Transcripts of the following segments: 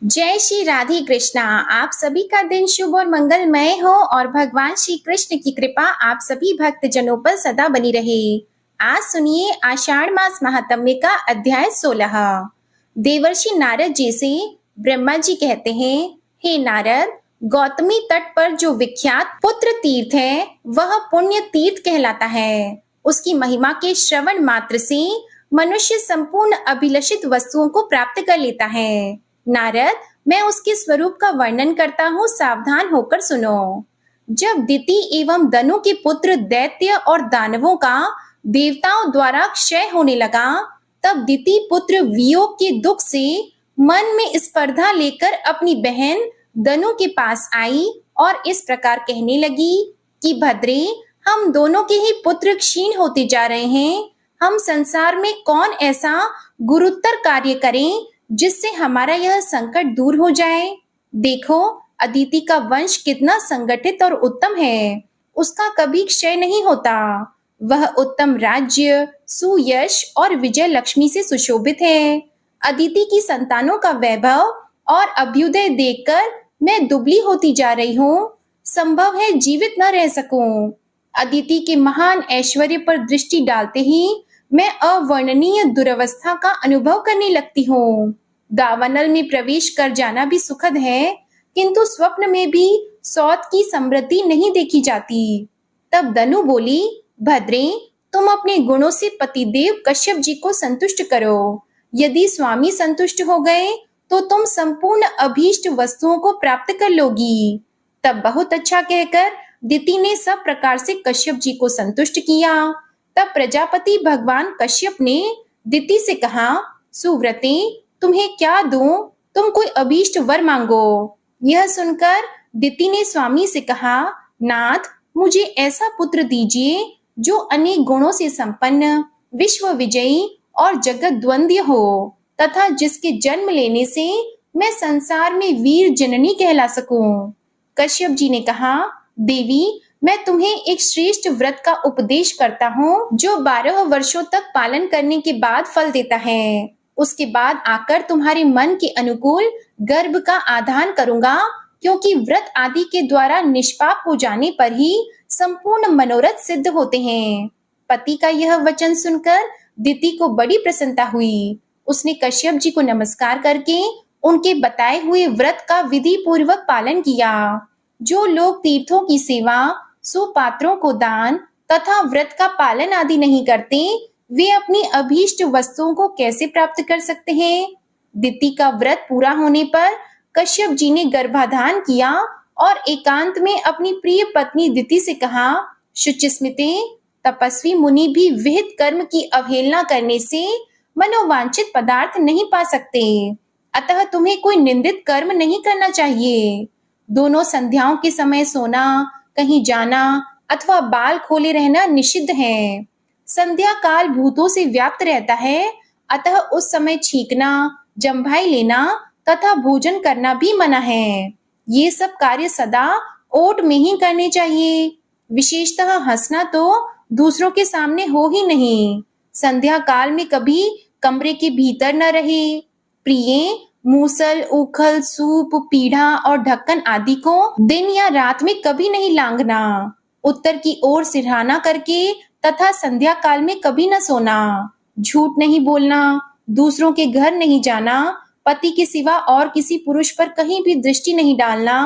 जय श्री राधे कृष्णा। आप सभी का दिन शुभ और मंगलमय हो और भगवान श्री कृष्ण की कृपा आप सभी भक्त जनों पर सदा बनी रहे। आज सुनिए आषाढ़ मास महात्म्य का अध्याय 16। देवर्षि नारद जी से ब्रह्मा जी कहते हैं, हे नारद, गौतमी तट पर जो विख्यात पुत्र तीर्थ है वह पुण्य तीर्थ कहलाता है। उसकी महिमा के श्रवण मात्र से मनुष्य संपूर्ण अभिलषित वस्तुओं को प्राप्त कर लेता है। नारद, मैं उसके स्वरूप का वर्णन करता हूँ, सावधान होकर सुनो। जब दिति एवं दनु के पुत्र दैत्य और दानवों का देवताओं द्वारा क्षय होने लगा, तब दिति पुत्र वियोग के दुख से मन में स्पर्धा लेकर अपनी बहन दनु के पास आई और इस प्रकार कहने लगी कि भद्रे, हम दोनों के ही पुत्र क्षीण होते जा रहे हैं। हम संसार में कौन ऐसा गुरुतर कार्य करें जिससे हमारा यह संकट दूर हो जाए। देखो, अदिति का वंश कितना संगठित और उत्तम है, उसका कभी क्षय नहीं होता। वह उत्तम राज्य, सुयश और विजय लक्ष्मी से सुशोभित है। अदिति की संतानों का वैभव और अभ्युदय देखकर मैं दुबली होती जा रही हूँ। संभव है जीवित न रह सकूं। अदिति के महान ऐश्वर्य पर दृष्टि डालते ही मैं अवर्णनीय दुरवस्था का अनुभव करने लगती हूँ। दावानल में प्रवेश कर जाना भी सुखद है, किंतु स्वप्न में भी सौत की समृद्धि नहीं देखी जाती। तब दनु बोली, भद्रे, तुम अपने गुणों से पतिदेव कश्यप जी को संतुष्ट करो। यदि स्वामी संतुष्ट हो गए तो तुम संपूर्ण अभीष्ट वस्तुओं को प्राप्त कर लोगी। तब बहुत अच्छा कहकर दिति ने सब प्रकार से कश्यप जी को संतुष्ट किया। तब प्रजापति भगवान कश्यप ने दिति से कहा, सुव्रते, तुम्हें क्या दूं? तुम कोई अभीष्ट वर मांगो। यह सुनकर दिति ने स्वामी से कहा, नाथ, मुझे ऐसा पुत्र दीजिए जो अनेक गुणों से संपन्न, विश्व विजयी और जगत द्वंद्व हो, तथा जिसके जन्म लेने से मैं संसार में वीर जननी कहला सकूं। कश्यप जी ने कहा, देवी, मैं तुम्हें एक श्रेष्ठ व्रत का उपदेश करता हूँ जो 12 वर्षों तक पालन करने के बाद फल देता है। उसके बाद आकर तुम्हारे मन के अनुकूल गर्भ का आधान करूंगा, क्योंकि व्रत आदि के द्वारा निष्पाप हो जाने पर ही संपूर्ण मनोरथ सिद्ध होते हैं। पति का यह वचन सुनकर दिति को बड़ी प्रसन्नता हुई। उसने कश्यप जी को नमस्कार करके उनके बताए हुए व्रत का विधि पूर्वक पालन किया। जो लोग तीर्थों की सेवा, सुपात्रों को दान तथा व्रत का पालन आदि नहीं करते, वे अपनी अभीष्ट वस्तुओं को कैसे प्राप्त कर सकते हैं। दिति का व्रत पूरा होने पर कश्यप जी ने गर्भाधान किया और एकांत में अपनी प्रिय पत्नी दिति से कहा, शुचिस्मिते, तपस्वी मुनि भी विहित कर्म की अवहेलना करने से मनोवांछित पदार्थ नहीं पा सकते, अतः तुम्हें कोई निंदित कर्म नहीं करना चाहिए। दोनों संध्याओं के समय सोना, कहीं जाना अथवा बाल खोले रहना निषिद्ध है। संध्या काल भूतों से व्याप्त रहता है, अतः उस समय छींकना, जम्भाई लेना तथा भोजन करना भी मना है। ये सब कार्य सदा ओट में ही करने चाहिए। विशेषतः हंसना तो दूसरों के सामने हो ही नहीं। संध्या काल में कभी कमरे के भीतर न रहे। प्रिय, मूसल, उखल, सूप, पीढ़ा और ढक्कन आदि को दिन या रात में कभी नहीं लांघना। उत्तर की ओर सिरहाना करके तथा संध्या काल में कभी न सोना। झूठ नहीं बोलना, दूसरों के घर नहीं जाना, पति के सिवा और किसी पुरुष पर कहीं भी दृष्टि नहीं डालना।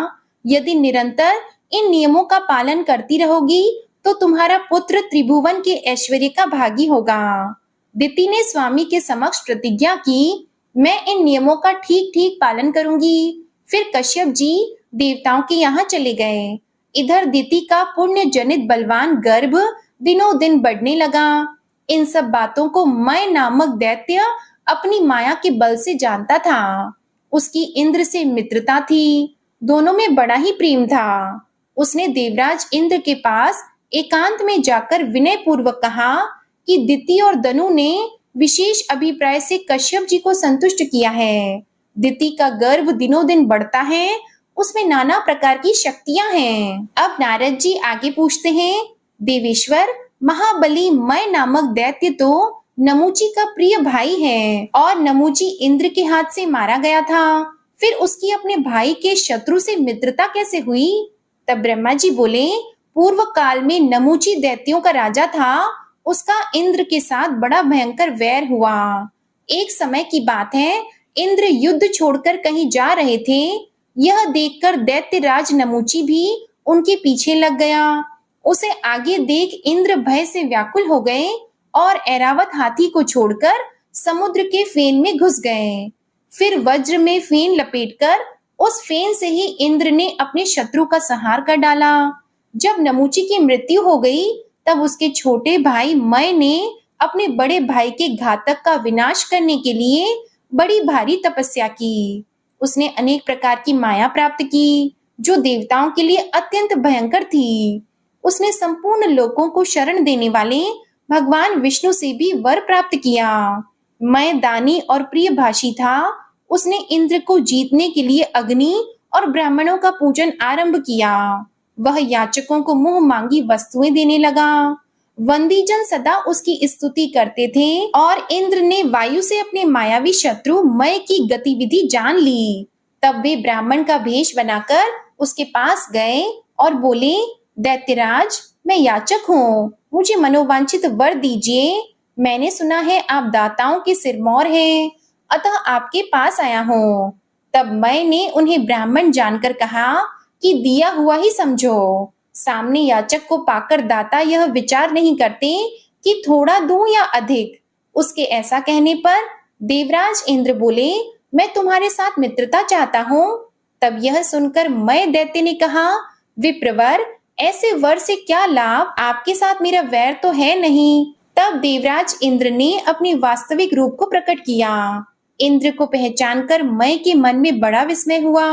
यदि निरंतर इन नियमों का पालन करती रहोगी तो तुम्हारा पुत्र त्रिभुवन के ऐश्वर्य का भागी होगा। दिति ने स्वामी के समक्ष प्रतिज्ञा की, मैं इन नियमों का ठीक ठीक पालन करूंगी। फिर कश्यप जी देवताओं के यहाँ चले गए। इधर दिति का पुण्य जनित बलवान गर्भ दिनों दिन बढ़ने लगा। इन सब बातों को मय नामक दैत्य अपनी माया के बल से जानता था। उसकी इंद्र से मित्रता थी, दोनों में बड़ा ही प्रेम था। उसने देवराज इंद्र के पास एकांत में जाकर विनय पूर्वक कहा कि दिति और दनु ने विशेष अभिप्राय से कश्यप जी को संतुष्ट किया है। दिति का गर्भ दिनों दिन बढ़ता है, उसमें नाना प्रकार की शक्तियां हैं। अब नारद जी आगे पूछते हैं, देवेश्वर, महाबली मय नामक दैत्य तो नमूची का प्रिय भाई है और नमूची इंद्र के हाथ से मारा गया था। फिर उसकी अपने भाई के शत्रु से मित्रता कैसे हुई? तब ब्रह्मा जी बोले, पूर्व काल में नमूची दैत्यों का राजा था, उसका इंद्र के साथ बड़ा भयंकर वैर हुआ। एक समय की बात है, इंद्र युद्ध छोड़कर कहीं जा रहे थे। यह देखकर दैत्यराज नमूची भी उनके पीछे लग गया। उसे आगे देख इंद्र भय से व्याकुल हो गए और ऐरावत हाथी को छोड़कर समुद्र के फेन में घुस गए। फिर वज्र में फेन लपेटकर उस फेन से ही इंद्र ने अपने शत्रु का संहार कर डाला। जब नमूची की मृत्यु हो गई, तब उसके छोटे भाई मय ने अपने बड़े भाई के घातक का विनाश करने के लिए बड़ी भारी तपस्या की। उसने अनेक प्रकार की माया प्राप्त की, जो देवताओं के लिए अत्यंत भयंकर थी। उसने संपूर्ण लोकों को शरण देने वाले भगवान विष्णु से भी वर प्राप्त किया। मय दानी और प्रिय भाषी था। उसने इंद्र को जीतने के लिए अग्नि और ब्राह्मणों का पूजन आरंभ किया। वह याचकों को मुंह मांगी वस्तुएं देने लगा। वंदीजन सदा उसकी स्तुति करते थे और इंद्र ने वायु से अपने मायावी शत्रु मय की गतिविधि जान ली। तब वे ब्राह्मण का भेष बनाकर उसके पास गए और बोले, दैत्यराज, मैं याचक हूँ, मुझे मनोवांछित वर दीजिए। मैंने सुना है आप दाताओं के सिरमौर हैं, अतः आपके पास आया हूँ। तब मैंने उन्हें ब्राह्मण जानकर कहा कि दिया हुआ ही समझो। सामने याचक को पाकर दाता यह विचार नहीं करते कि थोड़ा दूं या अधिक। उसके ऐसा कहने पर देवराज इंद्र बोले, मैं तुम्हारे साथ मित्रता चाहता हूँ। तब यह सुनकर मय दैत्य ने कहा, विप्रवर, ऐसे वर से क्या लाभ, आपके साथ मेरा वैर तो है नहीं। तब देवराज इंद्र ने अपने वास्तविक रूप को प्रकट किया। इंद्र को पहचानकर मय के मन में बड़ा विस्मय हुआ।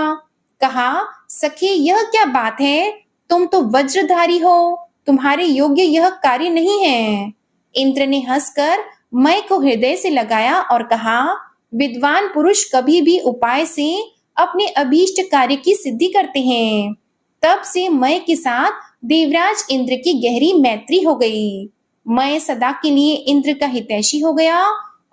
कहा, सखे, यह क्या बात है? तुम तो वज्रधारी हो, तुम्हारे योग्य यह कार्य नहीं है। इंद्र ने हंसकर मय को हृदय से लगाया और कहा, विद्वान पुरुष कभी भी उपाय से अपने अभीष्ट कार्य की सिद्धि करते हैं। तब से मय के साथ देवराज इंद्र की गहरी मैत्री हो गई। मय सदा के लिए इंद्र का हितैषी हो गया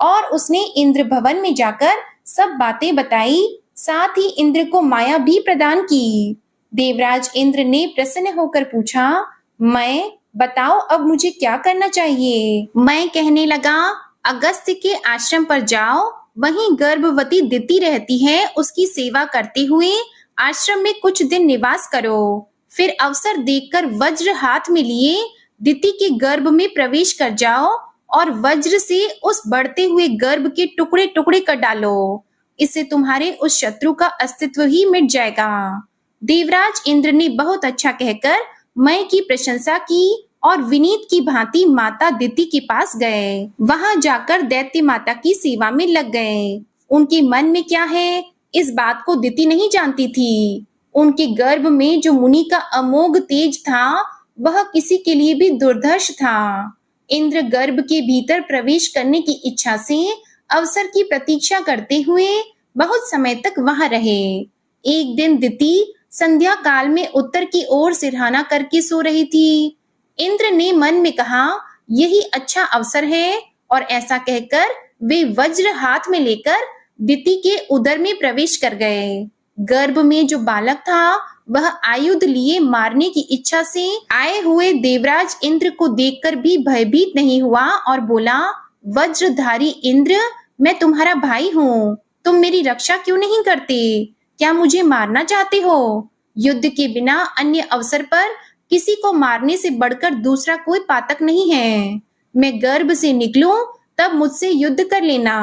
और उसने इंद्र भवन में जाकर सब बातें बताई, साथ ही इंद्र को माया भी प्रदान की। देवराज इंद्र ने प्रसन्न होकर पूछा, मैं बताओ अब मुझे क्या करना चाहिए? मैं कहने लगा, अगस्त्य के आश्रम पर जाओ, वहीं गर्भवती दिति रहती है, उसकी सेवा करते हुए आश्रम में कुछ दिन निवास करो। फिर अवसर देखकर वज्र हाथ में लिए दिति के गर्भ में प्रवेश कर जाओ और वज्र से उस बढ़ते हुए गर्भ के टुकड़े टुकड़े कर डालो। इससे तुम्हारे उस शत्रु का अस्तित्व ही मिट जाएगा। देवराज इंद्र ने बहुत अच्छा कहकर मय की प्रशंसा की और विनीत की भांति माता दिति के पास गए। वहां जाकर दैत्य माता की सेवा में लग गए। उनके मन में क्या है, इस बात को दिति नहीं जानती थी। उनके गर्भ में जो मुनि का अमोघ तेज था, वह किसी के लिए भी दुर्धर्ष था। इंद्र गर्भ के भीतर प्रवेश करने की इच्छा से अवसर की प्रतीक्षा करते हुए बहुत समय तक वहां रहे। एक दिन दिति संध्या काल में उत्तर की ओर सिरहाना करके सो रही थी। इंद्र ने मन में कहा, यही अच्छा अवसर है, और ऐसा कहकर वे वज्र हाथ में लेकर दिति के उदर में प्रवेश कर गए। गर्भ में जो बालक था, वह आयुध लिए मारने की इच्छा से आए हुए देवराज इंद्र को देखकर भी भयभीत नहीं हुआ और बोला, वज्रधारी इंद्र, मैं तुम्हारा भाई हूँ, तुम मेरी रक्षा क्यों नहीं करते? क्या मुझे मारना चाहते हो? युद्ध के बिना अन्य अवसर पर किसी को मारने से बढ़कर दूसरा कोई पातक नहीं है। मैं गर्भ से निकलूं तब मुझसे युद्ध कर लेना।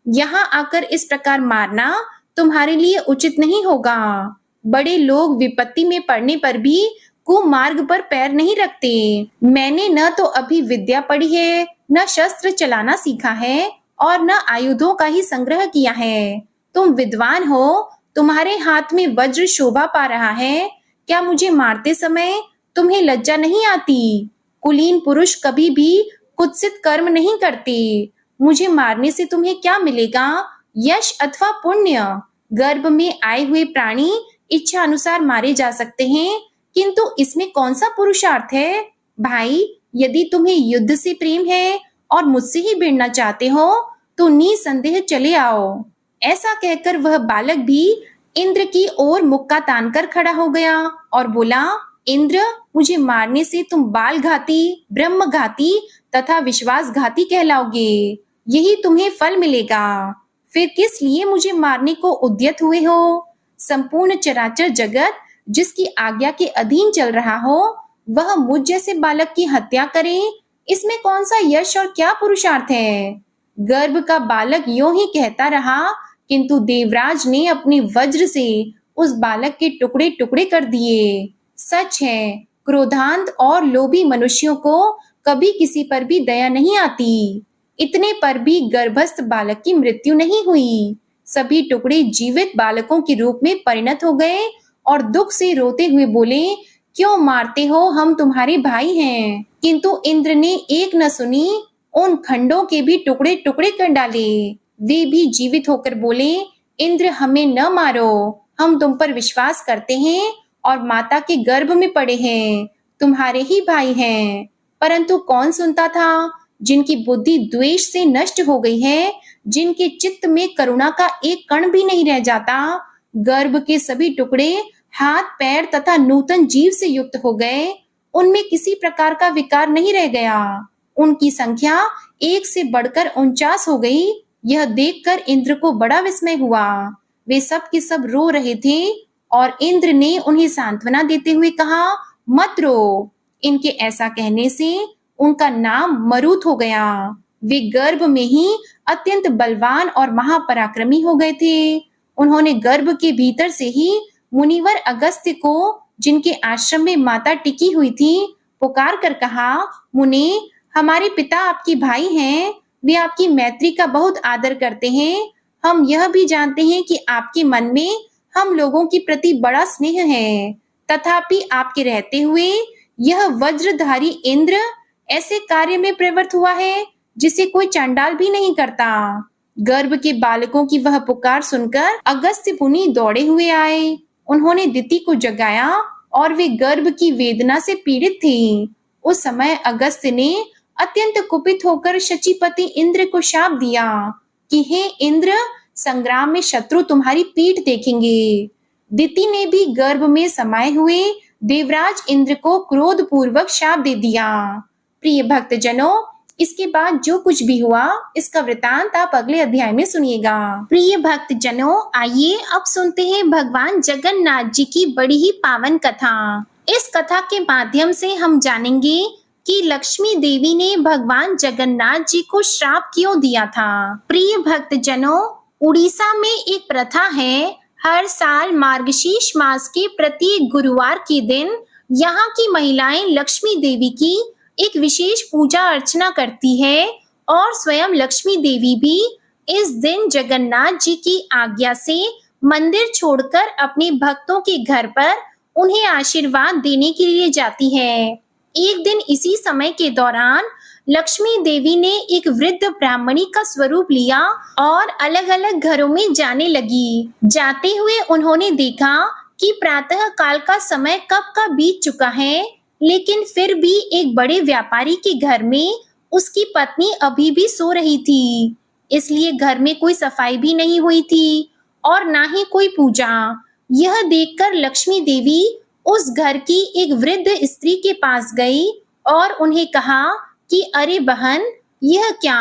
यहाँ आकर इस प्रकार मारना तुम्हारे लिए उचित नहीं होगा। बड़े लोग विपत्ति में पड़ने पर भी कुमार्ग पर पैर नहीं रखते। मैंने न तो अभी विद्या पढ़ी है, न शस्त्र चलाना सीखा है और न आयुधों का ही संग्रह किया है। तुम विद्वान हो, तुम्हारे हाथ में वज्र शोभा पा रहा है। क्या मुझे मारते समय तुम्हें लज्जा नहीं आती? कुलीन पुरुष कभी भी कुत्सित कर्म नहीं करते। मुझे मारने से तुम्हें क्या मिलेगा, यश अथवा पुण्य? गर्भ में आए हुए प्राणी इच्छा अनुसार मारे जा सकते हैं, किंतु इसमें कौन सा पुरुषार्थ है? भाई, यदि तुम्हें युद्ध से प्रेम है और मुझसे ही भिड़ना चाहते हो, तो निसंदेह चले आओ। ऐसा कहकर वह बालक भी इंद्र की ओर मुक्का तानकर खड़ा हो गया और बोला, इंद्र, मुझे मारने से तुम बालघाती, ब्रह्मघाती तथा विश्वासघाती कहलाओगे। यही तुम्हें फल मिलेगा। फिर किस लिए मुझे मारने को उद्यत हुए हो? संपूर्ण चराचर जगत जिसकी आज्ञा के अधीन चल रहा हो, वह मुझ जैसे बालक की हत्या करे, इसमें कौन सा यश और क्या पुरुषार्थ है? गर्भ का बालक यूं ही कहता रहा, किंतु देवराज ने अपने वज्र से उस बालक के टुकड़े टुकड़े कर दिए। सच है, क्रोधांत और लोभी मनुष्यों को कभी किसी पर भी दया नहीं आती। इतने पर भी गर्भस्थ बालक की मृत्यु नहीं हुई। सभी टुकड़े जीवित बालकों के रूप में परिणत हो गए और दुख से रोते हुए बोले, क्यों मारते हो? हम तुम्हारे भाई हैं। किंतु इंद्र ने एक न सुनी, उन खंडों के भी टुकड़े टुकड़े कर डाले। वे भी जीवित होकर बोले, इंद्र, हमें न मारो, हम तुम पर विश्वास करते हैं और माता के गर्भ में पड़े हैं, तुम्हारे ही भाई हैं। परंतु कौन सुनता था? जिनकी बुद्धि द्वेष से नष्ट हो गई है, जिनके चित्त में करुणा का एक कण भी नहीं रह जाता, गर्भ के सभी टुकड़े हाथ पैर तथा नूतन जीव से युक्त हो गए, उनमें किसी प्रकार का विकार नहीं रह गया। उनकी संख्या 1 से बढ़कर 49 हो गई। यह देखकर इंद्र को बड़ा विस्मय हुआ। वे सब के सब रो रहे थे और इंद्र ने उन्हें सांत्वना देते हुए कहा, मत रो। इनके ऐसा कहने से उनका नाम मरुत हो गया। वे गर्भ में ही अत्यंत बलवान और महापराक्रमी हो गए थे। उन्होंने गर्भ के भीतर से ही मुनिवर अगस्त्य को, जिनके आश्रम में माता टिकी हुई थी, पुकार कर कहा, मुनि, हमारे पिता आपके भाई हैं। वे आपकी मैत्री का बहुत आदर करते हैं। हम यह भी जानते हैं कि आपके मन में हम लोगों के प्रति बड़ा स्नेह है। तथापि आपके रहते हुए यह वज्रधारी इंद्र ऐसे कार्य में प्रवृत्त हुआ है जिसे कोई चांडाल भी नहीं करता। गर्भ के बालकों की वह पुकार सुनकर अगस्त्य मुनि दौड़े हुए आए। उन्होंने दिति को जगाया और वे गर्भ की वेदना से पीड़ित थी। उस समय अगस्त्य ने अत्यंत कुपित होकर शचीपति इंद्र को शाप दिया कि हे इंद्र, संग्राम में शत्रु तुम्हारी पीठ देखेंगे। दिति ने भी गर्भ में समाये हुए देवराज इंद्र को क्रोध पूर्वक शाप दे दिया। प्रिय भक्तजनों, इसके बाद जो कुछ भी हुआ, इसका वृतांत आप अगले अध्याय में सुनिएगा। प्रिय भक्तजनों, आइए अब सुनते हैं भगवान जगन्नाथ जी की बड़ी ही पावन कथा। इस कथा के माध्यम से हम जानेंगे कि लक्ष्मी देवी ने भगवान जगन्नाथ जी को श्राप क्यों दिया था। प्रिय भक्तजनों, उड़ीसा में एक प्रथा है, हर साल मार्गशीर्ष मास के प्रत्येक गुरुवार के दिन यहाँ की महिलाएं लक्ष्मी देवी की एक विशेष पूजा अर्चना करती है और स्वयं लक्ष्मी देवी भी इस दिन जगन्नाथ जी की आज्ञा से मंदिर छोड़कर अपने भक्तों के घर पर उन्हें आशीर्वाद देने के लिए जाती है। एक दिन इसी समय के दौरान लक्ष्मी देवी ने एक वृद्ध ब्राह्मणी का स्वरूप लिया और अलग अलग घरों में जाने लगी। जाते हुए उन्होंने देखा कि प्रातः काल का समय कब का बीत चुका है, लेकिन फिर भी एक बड़े व्यापारी के घर में उसकी पत्नी अभी भी सो रही थी। इसलिए घर में कोई सफाई भी नहीं हुई थी और ना ही कोई पूजा। यह देखकर लक्ष्मी देवी उस घर की एक वृद्ध स्त्री के पास गई और उन्हें कहा कि अरे बहन, यह क्या,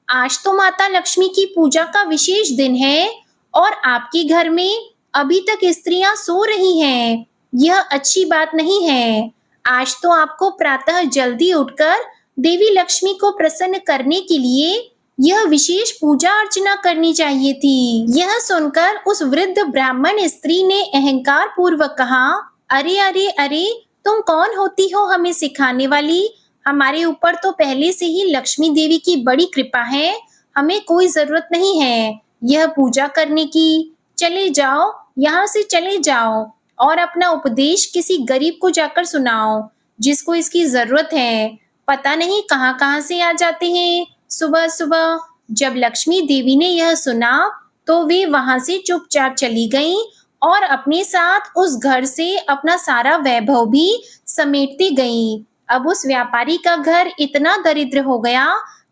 आज तो माता लक्ष्मी की पूजा का विशेष दिन है और आपके घर में अभी तक स्त्रियां सो रही हैं। यह अच्छी बात नहीं है। आज तो आपको प्रातः जल्दी उठकर देवी लक्ष्मी को प्रसन्न करने के लिए यह विशेष पूजा अर्चना करनी चाहिए थी। यह सुनकर उस वृद्ध ब्राह्मण स्त्री ने अहंकार पूर्वक कहा, अरे अरे अरे, तुम कौन होती हो हमें सिखाने वाली? हमारे ऊपर तो पहले से ही लक्ष्मी देवी की बड़ी कृपा है, हमें कोई जरूरत नहीं है यह पूजा करने की। चले जाओ, यहाँ से चले जाओ और अपना उपदेश किसी गरीब को जाकर सुनाओ जिसको इसकी जरूरत है। पता नहीं कहाँ कहाँ से आ जाते हैं सुबह सुबह। जब लक्ष्मी देवी ने यह सुना तो वे वहां से चुपचाप चली गईं और अपने साथ उस घर से अपना सारा वैभव भी समेटती गईं। अब उस व्यापारी का घर इतना दरिद्र हो गया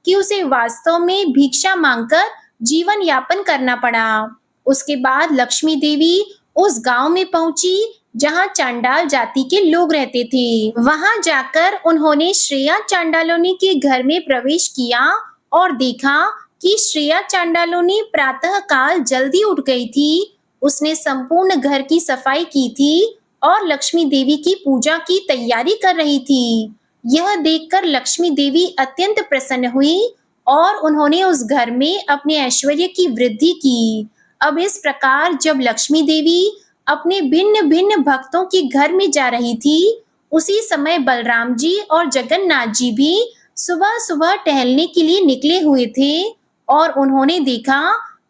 कि उसे वास्तव में भिक्षा मांगकर जीवन यापन करना पड़ा। उसके बाद लक्ष्मी देवी उस गांव में पहुंची जहां चांडाल जाति के लोग रहते थे। वहां जाकर उन्होंने श्रेया चांडालोनी के घर में प्रवेश किया और देखा कि श्रेया चांडालोनी प्रातः काल जल्दी उठ गई थी। उसने संपूर्ण घर की सफाई की थी और लक्ष्मी देवी की पूजा की तैयारी कर रही थी। यह देखकर लक्ष्मी देवी अत्यंत प्रसन्न हुई और उन्होंने उस घर में अपने ऐश्वर्य की वृद्धि की। अब इस प्रकार जब लक्ष्मी देवी अपने भिन्न भिन्न भक्तों के घर में जा रही थी, उसी समय बलराम जी और जगन्नाथ जी भी सुबह सुबह टहलने के लिए निकले हुए थे और उन्होंने देखा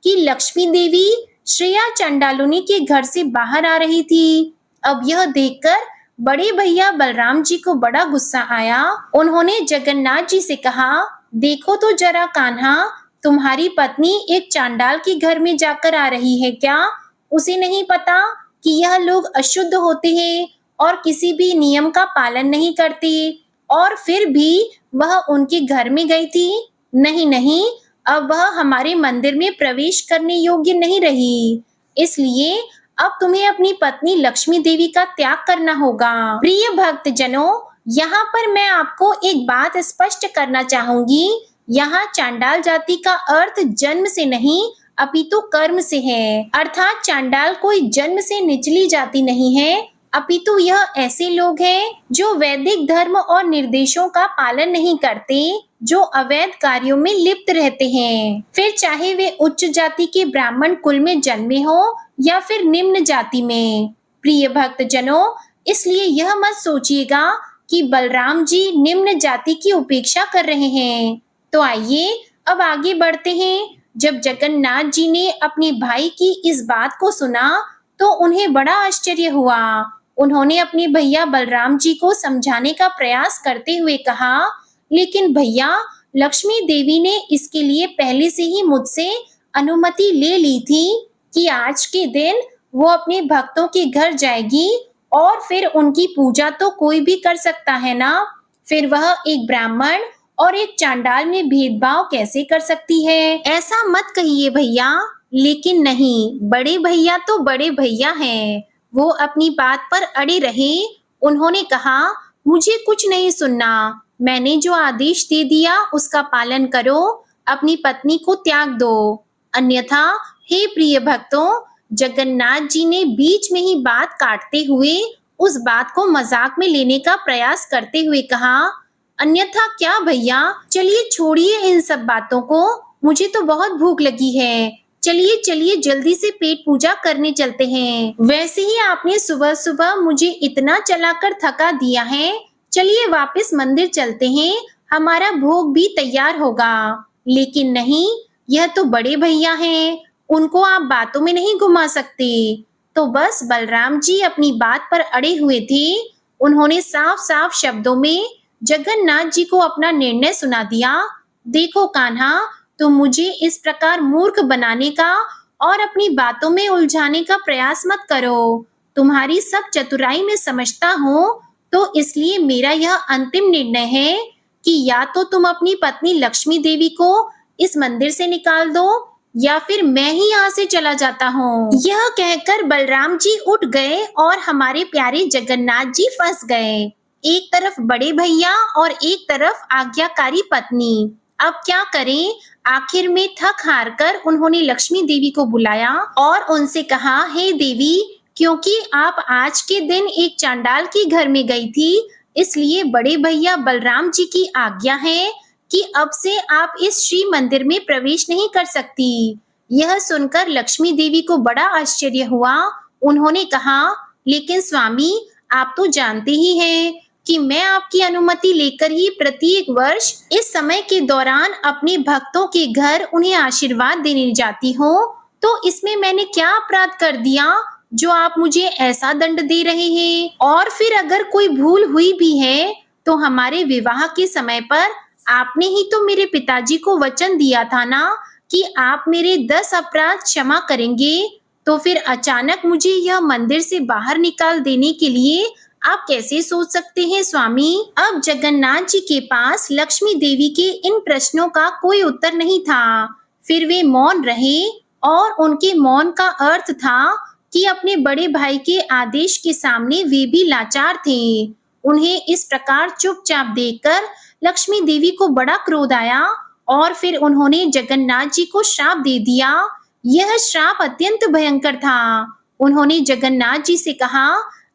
कि लक्ष्मी देवी श्रेया चांडालोनी के घर से बाहर आ रही थी। अब यह देखकर बड़े भैया बलराम जी को बड़ा गुस्सा आया। उन्होंने जगन्नाथ जी से कहा, देखो तो जरा कान्हा, तुम्हारी पत्नी एक चांडाल के घर में जाकर आ रही है क्या? उसे नहीं पता कि यह लोग अशुद्ध होते हैं और किसी भी नियम का पालन नहीं करते, और फिर भी वह उनके घर में गई थी। नहीं नहीं, अब वह हमारे मंदिर में प्रवेश करने योग्य नहीं रही, इसलिए अब तुम्हें अपनी पत्नी लक्ष्मी देवी का त्याग करना होगा। प्रिय भक्त जनों, यहाँ पर मैं आपको एक बात स्पष्ट करना चाहूंगी। यहाँ चांडाल जाति का अर्थ जन्म से नहीं अपितु कर्म से है। अर्थात चांडाल कोई जन्म से निचली जाति नहीं है, अपितु यह ऐसे लोग हैं जो वैदिक धर्म और निर्देशों का पालन नहीं करते, जो अवैध कार्यों में लिप्त रहते हैं। फिर चाहे वे उच्च जाति के ब्राह्मण कुल में जन्मे हो या फिर निम्न जाति में। प्रिय भक्त जनों, इसलिए यह मत सोचिएगा कि बलराम जी निम्न जाति की उपेक्षा कर रहे हैं। तो आइए अब आगे बढ़ते हैं। जब जगन्नाथ जी ने अपने भाई की इस बात को सुना तो उन्हें बड़ा आश्चर्य हुआ। उन्होंने अपने भैया बलराम जी को समझाने का प्रयास करते हुए कहा, लेकिन भैया, लक्ष्मी देवी ने इसके लिए पहले से ही मुझसे अनुमति ले ली थी कि आज के दिन वो अपने भक्तों के घर जाएगी और फिर उनकी पूजा तो कोई भी कर सकता है ना, फिर वह एक ब्राह्मण और एक चांडाल में भेदभाव कैसे कर सकती है? ऐसा मत कहिए भैया। लेकिन नहीं, बड़े भैया तो बड़े भैया हैं, वो अपनी बात पर अड़े रहे। उन्होंने कहा, मुझे कुछ नहीं सुनना, मैंने जो आदेश दे दिया उसका पालन करो, अपनी पत्नी को त्याग दो, अन्यथा। हे प्रिय भक्तों, जगन्नाथ जी ने बीच में ही बात काटते हुए उस बात को मजाक में लेने का प्रयास करते हुए कहा, अन्यथा क्या भैया? चलिए छोड़िए इन सब बातों को, मुझे तो बहुत भूख लगी है। चलिए चलिए जल्दी से पेट पूजा करने चलते हैं। वैसे ही आपने सुबह सुबह मुझे इतना चलाकर थका दिया है, चलिए वापस मंदिर चलते हैं, हमारा भोग भी तैयार होगा। लेकिन नहीं, यह तो बड़े भैया हैं, उनको आप बातों में नहीं घुमा सकते। तो बस बलराम जी अपनी बात पर अड़े हुए थे। उन्होंने साफ साफ शब्दों में जगन्नाथ जी को अपना निर्णय सुना दिया। देखो कान्हा, तुम मुझे इस प्रकार मूर्ख बनाने का और अपनी बातों में उलझाने का प्रयास मत करो। तुम्हारी सब चतुराई में समझता हूँ, तो इसलिए मेरा यह अंतिम निर्णय है कि या तो तुम अपनी पत्नी लक्ष्मी देवी को इस मंदिर से निकाल दो या फिर मैं ही यहाँ से चला जाता हूँ। यह कहकर बलराम जी उठ गए और हमारे प्यारे जगन्नाथ जी फंस गए। एक तरफ बड़े भैया और एक तरफ आज्ञाकारी पत्नी। अब क्या करें? आखिर में थक हार कर उन्होंने लक्ष्मी देवी को बुलाया और उनसे कहा, हे देवी, क्योंकि आप आज के दिन एक चांडाल के घर में गई थी, इसलिए बड़े भैया बलराम जी की आज्ञा है कि अब से आप इस श्री मंदिर में प्रवेश नहीं कर सकती। यह सुनकर लक्ष्मी देवी को बड़ा आश्चर्य हुआ। उन्होंने कहा, लेकिन स्वामी, आप तो जानते ही हैं कि मैं आपकी अनुमति लेकर ही प्रत्येक वर्ष इस समय के दौरान अपने भक्तों के घर उन्हें आशीर्वाद देने जाती हूँ, तो इसमें मैंने क्या अपराध कर दिया जो आप मुझे ऐसा दंड दे रहे हैं? और फिर अगर कोई भूल हुई भी है तो हमारे विवाह के समय पर आपने ही तो मेरे पिताजी को वचन दिया था ना कि आप मेरे 10 अपराध क्षमा करेंगे, तो फिर अचानक मुझे यह मंदिर से बाहर निकाल देने के लिए आप कैसे सोच सकते हैं स्वामी? अब जगन्नाथ जी के पास लक्ष्मी देवी के इन प्रश्नों का कोई उत्तर नहीं था। फिर वे मौन रहे और उनके मौन का अर्थ था कि अपने बड़े भाई के आदेश के सामने वे भी लाचार थे। उन्हें इस प्रकार चुपचाप देखकर लक्ष्मी देवी को बड़ा क्रोध आया और फिर उन्होंने जगन्नाथ जी को श्राप दे दिया। यह श्राप अत्यंत भयंकर था। उन्होंने जगन्नाथ जी से कहा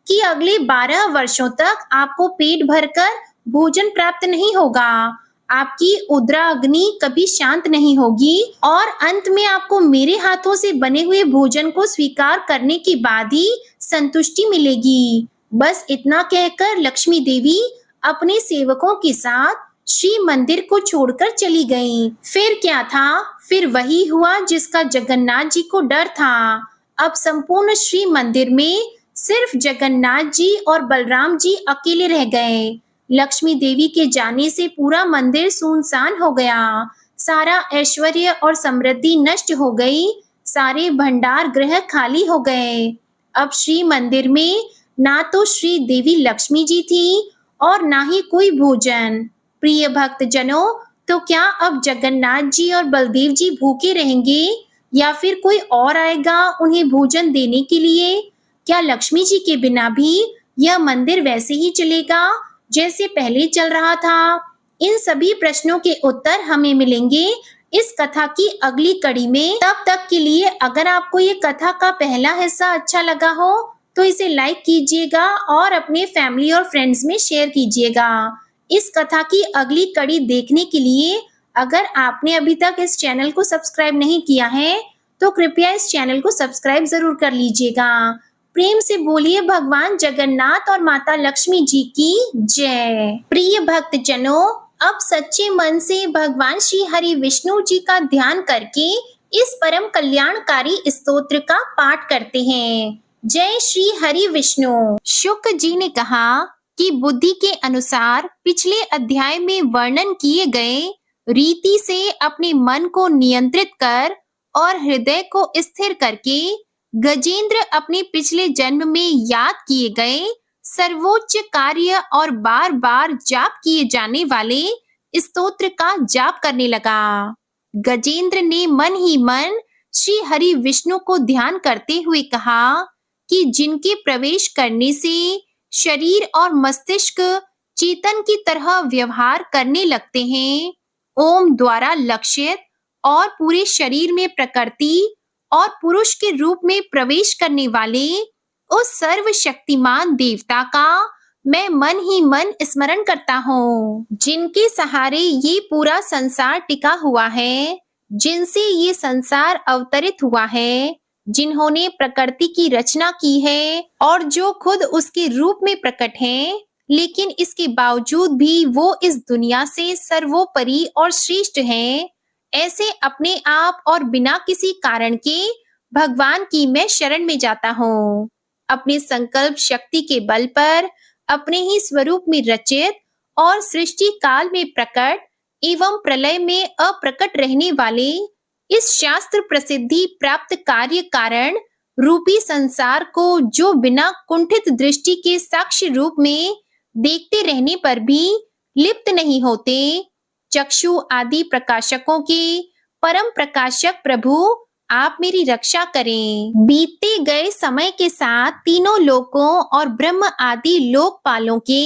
कि अगले 12 वर्षों तक आपको पेट भरकर भोजन प्राप्त नहीं होगा, आपकी उद्रा अग्नि कभी शांत नहीं होगी और अंत में आपको मेरे हाथों से बने हुए भोजन को स्वीकार करने के बाद ही संतुष्टि मिलेगी। बस इतना कहकर लक्ष्मी देवी अपने सेवकों के साथ श्री मंदिर को छोड़कर चली गईं। फिर क्या था? फिर वही हुआ जिसका जगन्नाथ जी को डर था। अब संपूर्ण श्री मंदिर में सिर्फ जगन्नाथ जी और बलराम जी अकेले रह गए। लक्ष्मी देवी के जाने से पूरा मंदिर सुनसान हो गया। सारा ऐश्वर्य और समृद्धि नष्ट हो गई। सारे भंडार गृह खाली हो गए। अब श्री मंदिर में ना तो श्री देवी लक्ष्मी जी थी और ना ही कोई भोजन। प्रिय भक्त जनों, तो क्या अब जगन्नाथ जी और बलदेव जी भूखे रहेंगे या फिर कोई और आएगा उन्हें भोजन देने के लिए? क्या लक्ष्मी जी के बिना भी यह मंदिर वैसे ही चलेगा जैसे पहले चल रहा था? इन सभी प्रश्नों के उत्तर हमें मिलेंगे इस कथा की अगली कड़ी में। तब तक के लिए अगर आपको ये कथा का पहला हिस्सा अच्छा लगा हो तो इसे लाइक कीजिएगा और अपने फैमिली और फ्रेंड्स में शेयर कीजिएगा। इस कथा की अगली कड़ी देखने के लिए अगर आपने अभी तक इस चैनल को सब्सक्राइब नहीं किया है तो कृपया इस चैनल को सब्सक्राइब जरूर कर लीजिएगा। प्रेम से बोलिए भगवान जगन्नाथ और माता लक्ष्मी जी की जय। प्रिय भक्त जनों, अब सच्चे मन से भगवान श्री हरि विष्णु जी का ध्यान करके इस परम कल्याणकारी स्तोत्र का पाठ करते हैं। जय श्री हरि विष्णु। शुक जी ने कहा कि बुद्धि के अनुसार पिछले अध्याय में वर्णन किए गए रीति से अपने मन को नियंत्रित कर और हृदय को स्थिर करके गजेंद्र अपने पिछले जन्म में याद किए गए सर्वोच्च कार्य और बार बार जाप किए जाने वाले स्तोत्र का जाप करने लगा। गजेंद्र ने मन ही मन श्री हरि विष्णु को ध्यान करते हुए कहा कि जिनके प्रवेश करने से शरीर और मस्तिष्क चेतन की तरह व्यवहार करने लगते हैं, ओम द्वारा लक्षित और पूरे शरीर में प्रकृति और पुरुष के रूप में प्रवेश करने वाले उस सर्वशक्तिमान देवता का मैं मन ही मन स्मरण करता हूँ, जिनके सहारे ये पूरा संसार टिका हुआ है, जिनसे ये संसार अवतरित हुआ है, जिन्होंने प्रकृति की रचना की है और जो खुद उसके रूप में प्रकट हैं, लेकिन इसके बावजूद भी वो इस दुनिया से सर्वोपरि और श्रेष्ठ हैं। ऐसे अपने आप और बिना किसी कारण के भगवान की मैं शरण में जाता हूँ। अपने संकल्प शक्ति के बल पर अपने ही स्वरूप में रचित और सृष्टि काल में प्रकट एवं प्रलय में अप्रकट रहने वाले इस शास्त्र प्रसिद्धि प्राप्त कार्य कारण रूपी संसार को जो बिना कुंठित दृष्टि के साक्ष्य रूप में देखते रहने पर भी लिप्त नहीं होते, चक्षु आदि प्रकाशकों के परम प्रकाशक प्रभु आप मेरी रक्षा करें। बीतते गए समय के साथ तीनों लोकों और ब्रह्म आदि लोकपालों के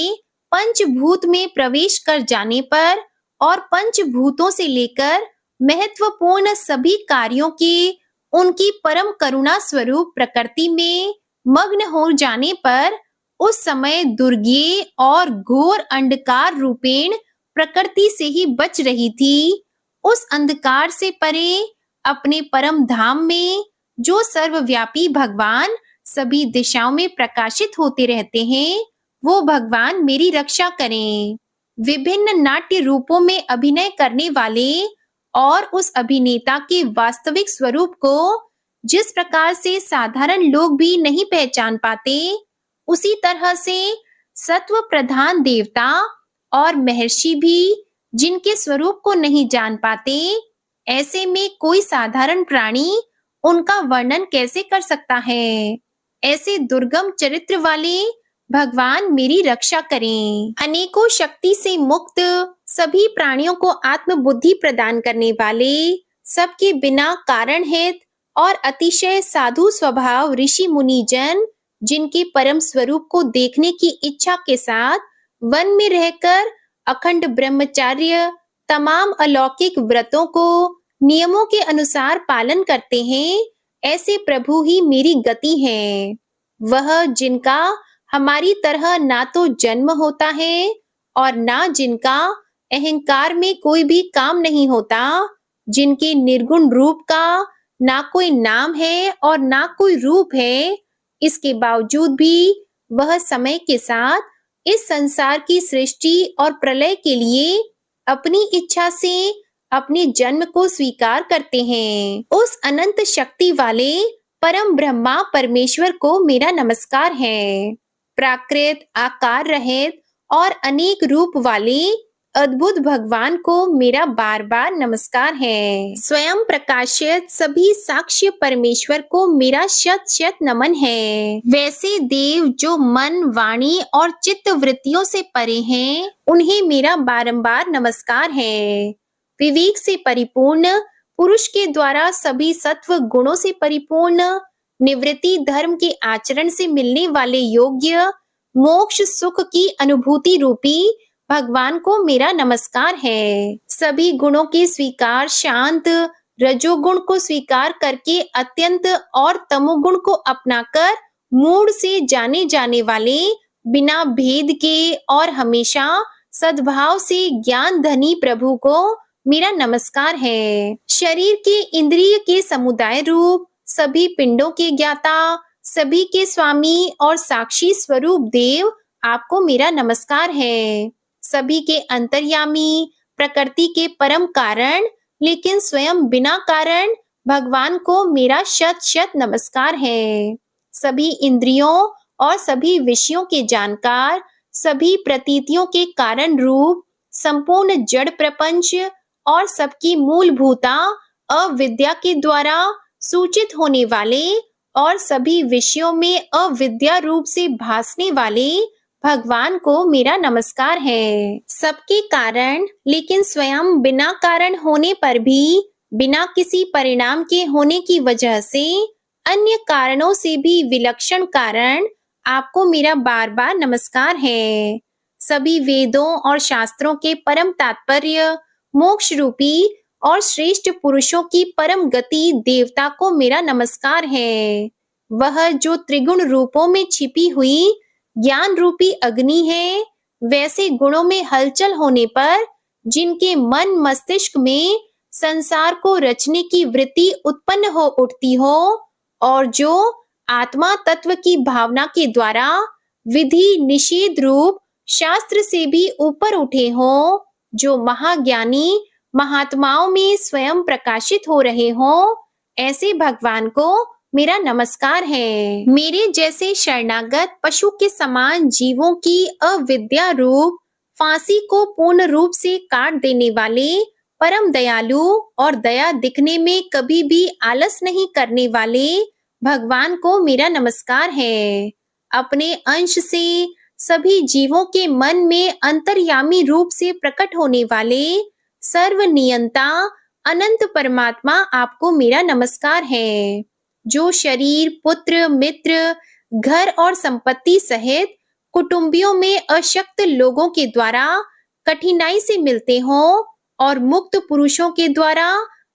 पंचभूत में प्रवेश कर जाने पर और पंचभूतों से लेकर महत्वपूर्ण सभी कार्यों के उनकी परम करुणा स्वरूप प्रकृति में मग्न हो जाने पर उस समय दुर्गे और घोर अंधकार रूपेण प्रकृति से ही बच रही थी। उस अंधकार से परे अपने परम धाम में जो सर्वव्यापी भगवान सभी दिशाओं में प्रकाशित होते रहते हैं, वो भगवान मेरी रक्षा करें। विभिन्न नाट्य रूपों में अभिनय करने वाले और उस अभिनेता के वास्तविक स्वरूप को जिस प्रकार से साधारण लोग भी नहीं पहचान पाते, उसी तरह से सत्व प्रधान देवता और महर्षि भी जिनके स्वरूप को नहीं जान पाते, ऐसे में कोई साधारण प्राणी उनका वर्णन कैसे कर सकता है। ऐसे दुर्गम चरित्र वाले भगवान मेरी रक्षा करें। अनेकों शक्ति से मुक्त सभी प्राणियों को आत्म बुद्धि प्रदान करने वाले सबके बिना कारण हेत और अतिशय साधु स्वभाव ऋषि मुनि जन, जिनके परम स्वरूप को देखने की इच्छा के साथ वन में रहकर अखंड ब्रह्मचार्य तमाम अलौकिक व्रतों को नियमों के अनुसार पालन करते हैं, ऐसे प्रभु ही मेरी गति है। वह जिनका हमारी तरह ना तो जन्म होता है और ना जिनका अहंकार में कोई भी काम नहीं होता, जिनके निर्गुण रूप का ना कोई नाम है और ना कोई रूप है, इसके बावजूद भी वह समय के साथ इस संसार की सृष्टि और प्रलय के लिए अपनी इच्छा से अपने जन्म को स्वीकार करते हैं। उस अनंत शक्ति वाले परम ब्रह्मा परमेश्वर को मेरा नमस्कार है। प्राकृत आकार रहित और अनेक रूप वाले अद्भुत भगवान को मेरा बार बार नमस्कार है। स्वयं प्रकाशित सभी साक्ष्य परमेश्वर को मेरा शत शत नमन है। वैसे देव जो मन वाणी और चित्त वृत्तियों से परे हैं, उन्हें मेरा बारंबार नमस्कार है। विवेक से परिपूर्ण पुरुष के द्वारा सभी सत्व गुणों से परिपूर्ण निवृत्ति धर्म के आचरण से मिलने वाले योग्य मोक्ष सुख की अनुभूति रूपी भगवान को मेरा नमस्कार है। सभी गुणों के स्वीकार शांत रजोगुण को स्वीकार करके अत्यंत और तमोगुण को अपनाकर मूड से जाने जाने वाले बिना भेद के और हमेशा सद्भाव से ज्ञान धनी प्रभु को मेरा नमस्कार है। शरीर के इंद्रिय के समुदाय रूप सभी पिंडों के ज्ञाता सभी के स्वामी और साक्षी स्वरूप देव आपको मेरा नमस्कार है। सभी के अंतर्यामी प्रकृति के परम कारण लेकिन स्वयं बिना कारण भगवान को मेरा शत शत नमस्कार है। सभी इंद्रियों और सभी विषयों के जानकार सभी प्रतीतियों के कारण रूप संपूर्ण जड़ प्रपंच और सबकी मूलभूता अविद्या के द्वारा सूचित होने वाले और सभी विषयों में अविद्या रूप से भासने वाले भगवान को मेरा नमस्कार है। सबके कारण लेकिन स्वयं बिना कारण होने पर भी बिना किसी परिणाम के होने की वजह से अन्य कारणों से भी विलक्षण कारण आपको मेरा बार बार नमस्कार है। सभी वेदों और शास्त्रों के परम तात्पर्य मोक्ष रूपी और श्रेष्ठ पुरुषों की परम गति देवता को मेरा नमस्कार है। वह जो त्रिगुण रूपों में छिपी हुई ज्ञान रूपी अग्नि है, वैसे गुणों में हलचल होने पर जिनके मन मस्तिष्क में संसार को रचने की वृत्ति उत्पन्न हो उठती हो और जो आत्मा तत्व की भावना के द्वारा विधि निषेध रूप शास्त्र से भी ऊपर उठे हो, जो महाज्ञानी महात्माओं में स्वयं प्रकाशित हो रहे हो, ऐसे भगवान को मेरा नमस्कार है। मेरे जैसे शरणागत पशु के समान जीवों की अविद्या रूप फांसी को पूर्ण रूप से काट देने वाले परम दयालु और दया दिखने में कभी भी आलस नहीं करने वाले भगवान को मेरा नमस्कार है। अपने अंश से सभी जीवों के मन में अंतर्यामी रूप से प्रकट होने वाले सर्वनियंता अनंत परमात्मा आपको मेरा नमस्कार है। जो शरीर पुत्र मित्र घर और संपत्ति सहित कुटुंबियों में अशक्त लोगों के द्वारा कठिनाई से मिलते हों और मुक्त पुरुषों के द्वारा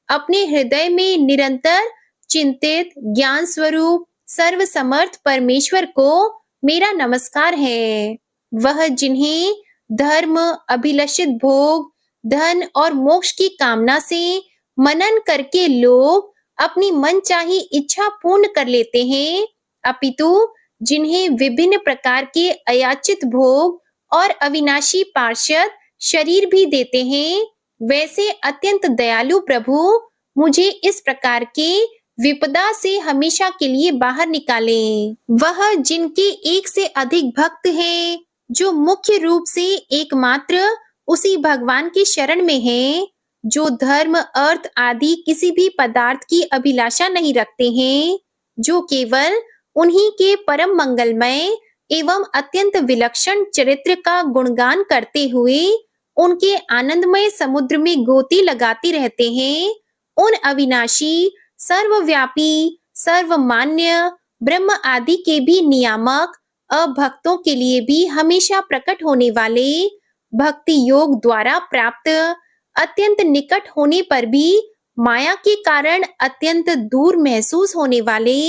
अपने हृदय में निरंतर चिंतित ज्ञान स्वरूप सर्वसमर्थ परमेश्वर को मेरा नमस्कार है। वह जिन्हें धर्म अभिलषित भोग धन और मोक्ष की कामना से मनन करके लोग अपनी मनचाही इच्छा पूर्ण कर लेते हैं, अपितु जिन्हें विभिन्न प्रकार के अयाचित भोग और अविनाशी पार्षद शरीर भी देते हैं, वैसे अत्यंत दयालु प्रभु मुझे इस प्रकार के विपदा से हमेशा के लिए बाहर निकालें। वह जिनके एक से अधिक भक्त हैं, जो मुख्य रूप से एकमात्र उसी भगवान की शरण में हैं, जो धर्म अर्थ आदि किसी भी पदार्थ की अभिलाषा नहीं रखते हैं, जो केवल उन्हीं के परम मंगलमय एवं अत्यंत विलक्षण चरित्र का गुणगान करते हुए उनके आनंदमय समुद्र में गोती लगाते रहते हैं, उन अविनाशी, सर्वव्यापी, सर्वमान्य ब्रह्म आदि के भी नियामक, अभक्तों के लिए भी हमेशा प्रकट होने वाले, भक्ति योग द्वारा प्राप्त, अत्यंत निकट होने पर भी माया के कारण अत्यंत दूर महसूस होने वाले,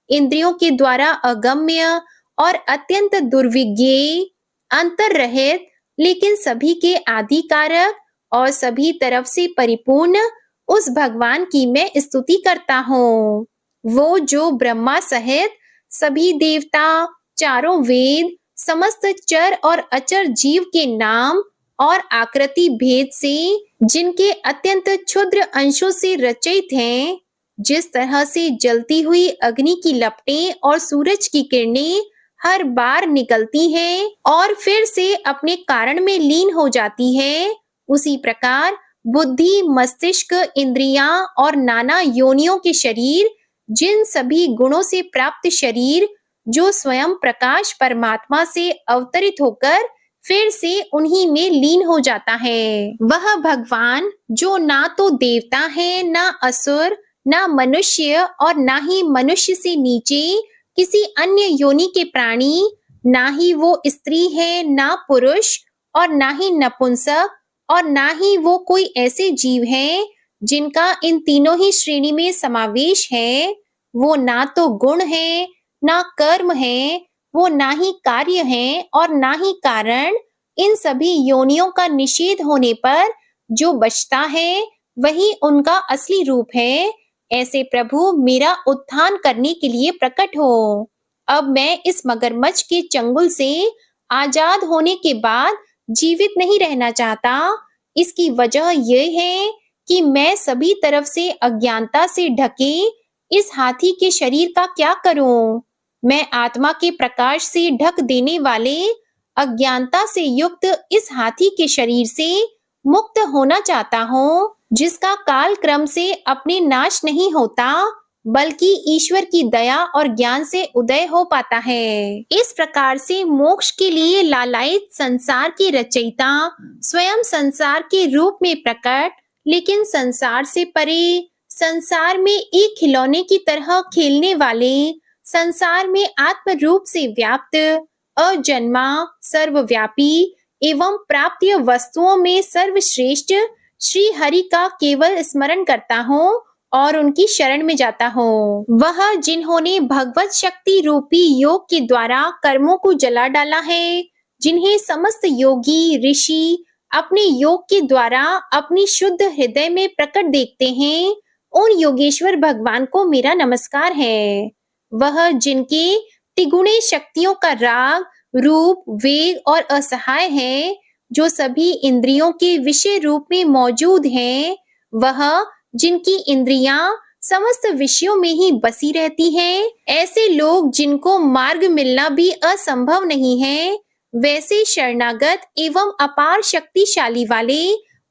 इंद्रियों के द्वारा अगम्य और अत्यंत दुर्विज्ञेय, अंतर्रहित लेकिन सभी के आदि कारक और सभी तरफ से परिपूर्ण उस भगवान की मैं स्तुति करता हूँ। वो जो ब्रह्मा सहित सभी देवता, चारों वेद, समस्त चर और अचर जीव के नाम और आकृति भेद से जिनके अत्यंत क्षुद्र अंशों से रचित हैं, जिस तरह से जलती हुई अग्नि की लपटें और सूरज की किरणें हर बार निकलती हैं और फिर से अपने कारण में लीन हो जाती है, उसी प्रकार बुद्धि, मस्तिष्क, इंद्रियां और नाना योनियों के शरीर, जिन सभी गुणों से प्राप्त शरीर जो स्वयं प्रकाश परमात्मा से अवतरित होकर फिर से उन्हीं में लीन हो जाता है। वह भगवान जो ना तो देवता है, ना असुर, ना मनुष्य और ना ही मनुष्य से नीचे किसी अन्य योनि के प्राणी, ना ही वो स्त्री है, ना पुरुष और ना ही नपुंसक और ना ही वो कोई ऐसे जीव हैं जिनका इन तीनों ही श्रेणी में समावेश है। वो ना तो गुण है, ना कर्म है, वो ना ही कार्य है और ना ही कारण। इन सभी योनियों का निषेध होने पर जो बचता है वही उनका असली रूप है। ऐसे प्रभु मेरा उत्थान करने के लिए प्रकट हो। अब मैं इस मगरमच्छ के चंगुल से आजाद होने के बाद जीवित नहीं रहना चाहता। इसकी वजह यह है कि मैं सभी तरफ से अज्ञानता से ढके इस हाथी के शरीर का क्या करूं? मैं आत्मा के प्रकाश से ढक देने वाले अज्ञानता से युक्त इस हाथी के शरीर से मुक्त होना चाहता हूँ, जिसका काल क्रम से अपने नाश नहीं होता, बल्कि ईश्वर की दया और ज्ञान से उदय हो पाता है। इस प्रकार से मोक्ष के लिए लालायित संसार के रचयिता स्वयं संसार के रूप में प्रकट, लेकिन संसार से परे, संसार में एक खिलौने की तरह खेलने वाले, संसार में आत्म रूप से व्याप्त, अजन्मा, सर्वव्यापी एवं प्राप्य वस्तुओं में सर्वश्रेष्ठ श्री हरि का केवल स्मरण करता हूँ और उनकी शरण में जाता हूँ। वह जिन्होंने भगवत शक्ति रूपी योग के द्वारा कर्मों को जला डाला है, जिन्हें समस्त योगी ऋषि अपने योग के द्वारा अपनी शुद्ध हृदय में प्रकट देखते हैं, उन योगेश्वर भगवान को मेरा नमस्कार है। वह जिनके तिगुणे शक्तियों का राग, रूप, वेग और असहाय है, जो सभी इंद्रियों के विषय रूप में मौजूद हैं, वह जिनकी इंद्रियां समस्त विषयों में ही बसी रहती हैं, ऐसे लोग जिनको मार्ग मिलना भी असंभव नहीं है, वैसे शरणागत एवं अपार शक्तिशाली वाले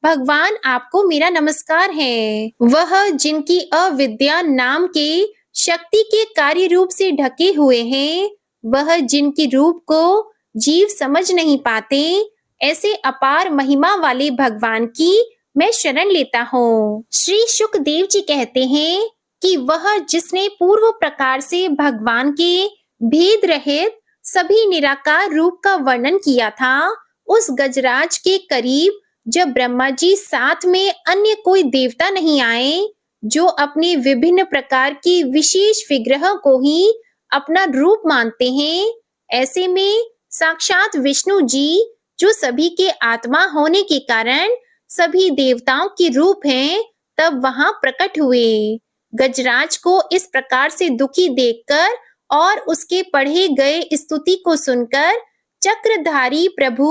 भगवान आपको मेरा नमस्कार है। वह जिनकी अविद्या नाम के शक्ति के कार्य रूप से ढके हुए हैं, वह जिनकी रूप को जीव समझ नहीं पाते, ऐसे अपार महिमा वाले भगवान की मैं शरण लेता हूँ। श्री शुकदेव जी कहते हैं कि वह जिसने पूर्व प्रकार से भगवान के भेद रहित सभी निराकार रूप का वर्णन किया था, उस गजराज के करीब जब ब्रह्मा जी साथ में अन्य कोई देवता नहीं आए, जो अपने विभिन्न प्रकार के विशेष विग्रह को ही अपना रूप मानते हैं, ऐसे में साक्षात विष्णु जी, जो सभी के आत्मा होने के कारण सभी देवताओं के रूप हैं, तब वहां प्रकट हुए। गजराज को इस प्रकार से दुखी देखकर और उसके पढ़े गए स्तुति को सुनकर चक्रधारी प्रभु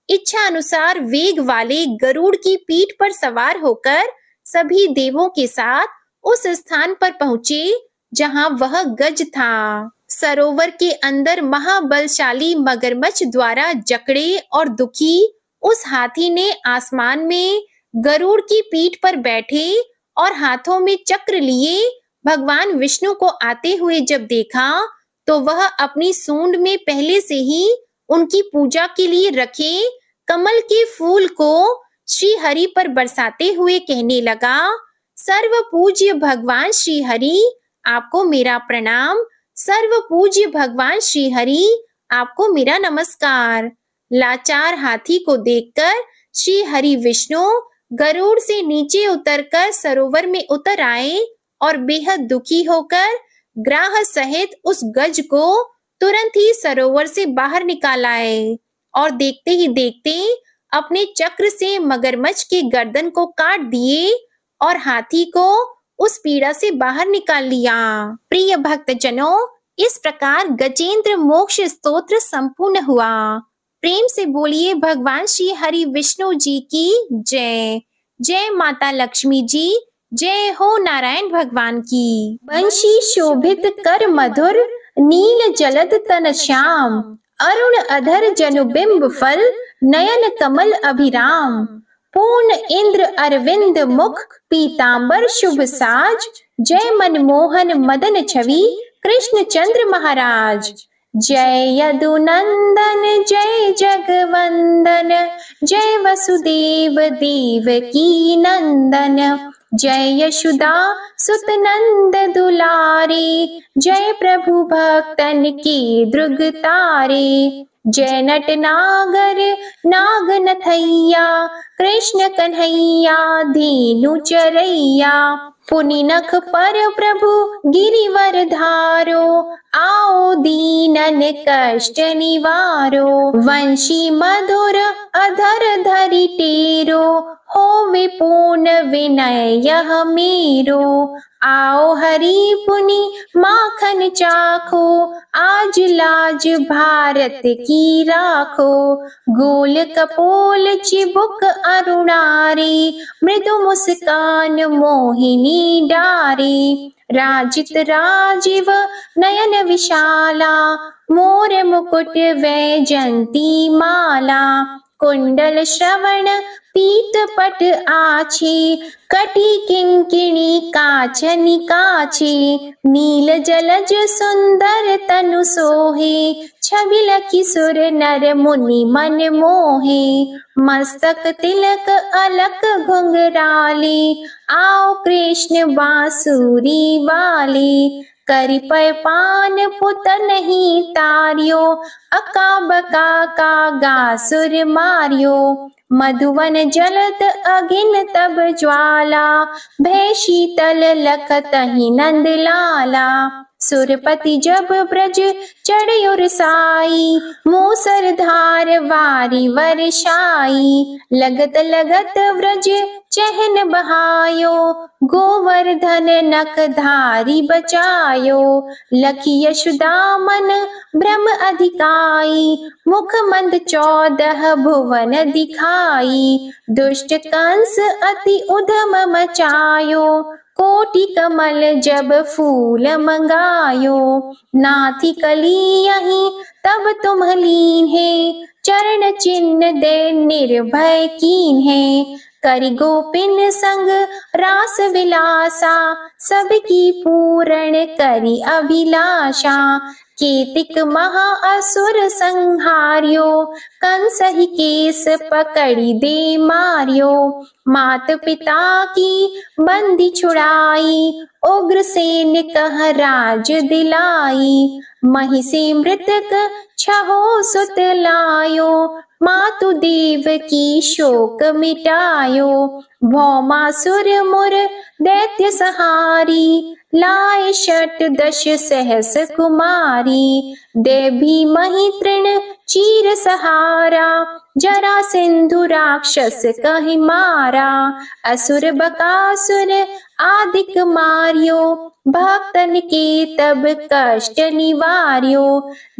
इच्छा अनुसार वेग वाले गरुड़ की पीठ पर सवार होकर सभी देवों के साथ उस स्थान पर पहुंचे जहां वह गज था। सरोवर के अंदर महाबलशाली मगरमच्छ द्वारा जकड़े और दुखी उस हाथी ने आसमान में गरुड़ की पीठ पर बैठे और हाथों में चक्र लिए भगवान विष्णु को आते हुए जब देखा, तो वह अपनी सूंड में पहले से ही उनकी पूजा के लिए रखे कमल के फूल को श्री हरि पर बरसाते हुए कहने लगा, सर्व पूज्य भगवान श्री हरि, आपको मेरा प्रणाम। सर्व पूज्य भगवान श्री हरि, आपको मेरा नमस्कार। लाचार हाथी को देखकर श्री हरि विष्णु गरुड़ से नीचे उतरकर सरोवर में उतर आए और बेहद दुखी होकर ग्राह सहित उस गज को तुरंत ही सरोवर से बाहर निकाल आए और देखते ही देखते अपने चक्र से मगरमच्छ के गर्दन को काट दिए और हाथी को उस पीड़ा से बाहर निकाल लिया। प्रिय भक्तजनों, इस प्रकार गजेंद्र मोक्ष स्तोत्र संपूर्ण हुआ। प्रेम से बोलिए भगवान श्री हरि विष्णु जी की जय। जय माता लक्ष्मी जी, जय हो नारायण भगवान की। बंशी शोभित कर मधुर, नील जलद तन श्याम, अरुण अधर जनुबिंब फल, नयन कमल अभिराम। पूर्ण इंद्र अरविंद मुख, पीतांबर शुभ साज, जय मनमोहन मदन छवि, कृष्ण चंद्र महाराज। जय यदुनंदन जय जगवंदन, जय वसुदेव देवकी नंदन, जय यशोदा सुत नंद दुलारे, जय प्रभु भक्तन की द्रुग तारे। जय नट नागर नाग नथैया, कृष्ण कन्हैया धीनु चरैया। पुनि नख पर प्रभु गिरिवर धारो, आओ दीनन कष्ट निवारो। वंशी मधुर अधर धरि टेरो, होवे पूर्ण विनय यह मेरो। आओ हरि पुनि माखन चाखो, आज लाज भारत की राखो। गोल कपोल चिबुक अरुणारी, मृदु मुस्कान मोहिनी डारी। राजित राजीव नयन विशाला, मोर मुकुट वैजंती माला। कुंडल श्रवण पीत पट आछी, कटी किंकिणी काचनि काछी। नील जलज सुंदर तनु सोहे, छबिल किशोर नर मुनि मन मोहे। मस्तक तिलक अलक घुंघराली, आओ कृष्ण बांसुरी वाली। करि पय पान पुत नहीं तारियो, अका बका का गासुर मारियो। मधुवन जलत अगिन तब ज्वाला, भय शीतल लखतहि नंद लाला। सुरपति जब ब्रज चढ़ साई, मूसर धार वारी वर्षाई। लगत लगत व्रज चहन बहायो, गोवर्धन नख धारी बचायो। लखी यशोदा मन भ्रम अधिकाई, मुख मंद 14 भुवन दिखाई। दुष्ट कंस अति उधम मचायो, कोटि कमल जब फूल मंगायो। नाथी कली यहीं तब तुम लीन है, चरण चिन्ह दे निर्भय कीन है। करि गोपिन संग रास विलासा, सबकी पूर्ण करि अभिलाषा। केतिक महा असुर संहार्यो, कंस ही केस पकड़ी दे मारियो। मात पिता की बंदी छुड़ाई, उग्रसेन कह राज दिलाई। महिषी मृतक छहो सुत लायो, मातु देव की शोक मिटायो। भौमासुर मुर दैत्य सहारी, लाए 68 सहस कुमारी। देवी मही तृण चीर सहारा, जरा सिंधु राक्षस कहि मारा। असुर बकासुर आदिक मारियो, भक्तन के तब कष्ट निवार्यो।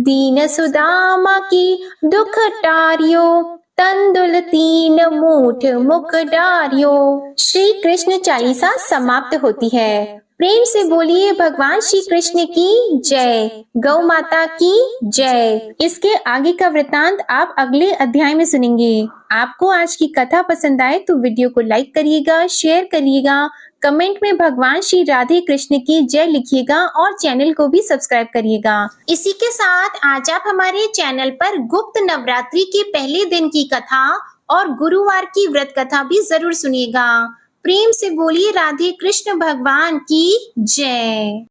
दीन सुदामा की दुख टारियो, तंदुल 3 मूठ मुख डारियो। श्री कृष्ण चालीसा समाप्त होती है। प्रेम से बोलिए भगवान श्री कृष्ण की जय, गौ माता की जय। इसके आगे का वृतांत आप अगले अध्याय में सुनेंगे। आपको आज की कथा पसंद आए तो वीडियो को लाइक करिएगा, शेयर करिएगा, कमेंट में भगवान श्री राधे कृष्ण की जय लिखिएगा और चैनल को भी सब्सक्राइब करिएगा। इसी के साथ आज आप हमारे चैनल पर गुप्त नवरात्रि के पहले दिन की कथा और गुरुवार की व्रत कथा भी जरूर सुनिएगा। प्रेम से बोलिए राधे कृष्ण भगवान की जय।